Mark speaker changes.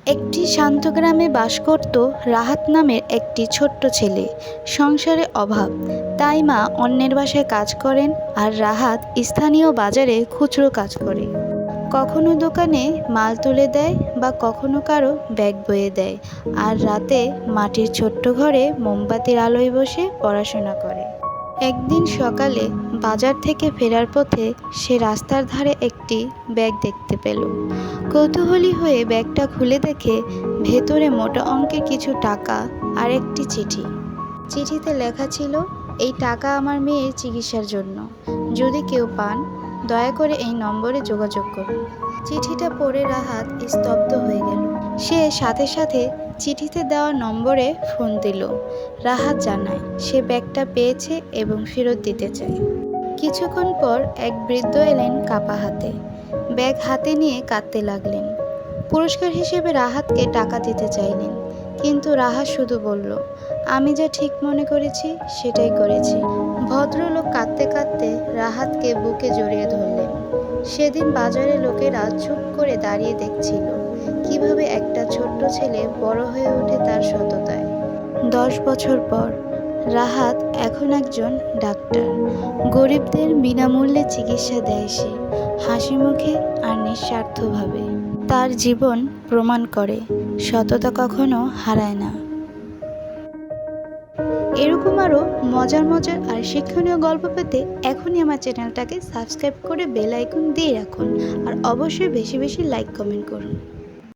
Speaker 1: একটি শান্ত গ্রামে বাস করত রাহাত নামের একটি ছোট্ট ছেলে। সংসারে অভাব, তাই মা অন্যের বাসায় কাজ করেন আর রাহাত স্থানীয় বাজারে খুচরো কাজ করে। কখনো দোকানে মাল তুলে দেয় বা কখনো কারো ব্যাগ বয়ে দেয়, আর রাতে মাটির ছোট্ট ঘরে মোমবাতির আলোয় বসে পড়াশোনা করে। একদিন সকালে বাজার থেকে ফেরার পথে সে রাস্তার ধারে একটি ব্যাগ দেখতে পেল। কৌতূহলী হয়ে ব্যাগটা খুলে দেখে ভেতরে মোটা অঙ্কের কিছু টাকা আর একটি চিঠি। চিঠিতে লেখা ছিল, এই টাকা আমার মেয়ের চিকিৎসার জন্য। যদি কেউ পান, দয়া করে এই নম্বরে যোগাযোগ করুন। চিঠিটা পড়ে রাহাত স্তব্ধ হয়ে গেল। সে সাথে সাথে চিঠিতে দেওয়া নম্বরে ফোন দিল। রাহাত জানায় সে ব্যাগটা পেয়েছে এবং ফেরত দিতে চায়। কিছুক্ষণ পর এক বৃদ্ধ এলেন কাপা হাতে। ব্যাগ হাতে নিয়ে কাঁদতে লাগলেন। পুরস্কার হিসেবে রাহাতকে টাকা দিতে চাইলেন, কিন্তু রাহাত শুধু বলল, আমি যা ঠিক মনে করেছি সেটাই করেছি। ভদ্রলোক কাঁদতে কাঁদতে রাহাতকে বুকে জড়িয়ে ধরলেন। সেদিন বাজারে লোকেরা চুপ করে দাঁড়িয়ে দেখছিল কিভাবে একটা ছোট্ট ছেলে বড় হয়ে ওঠে তার সততায়। 10 বছর পর রাহাত এখন একজন ডাক্তার। গরিবদের বিনামূল্যে চিকিৎসা দেয় সে, হাসি মুখে আর নিঃস্বার্থভাবে। তার জীবন প্রমাণ করে সততা কখনো হারায় না। এরকম আরও মজার মজার আর শিক্ষণীয় গল্প পেতে এখনই আমার চ্যানেলটাকে সাবস্ক্রাইব করে বেল আইকন দিয়ে রাখুন, আর অবশ্যই বেশি বেশি লাইক কমেন্ট করুন।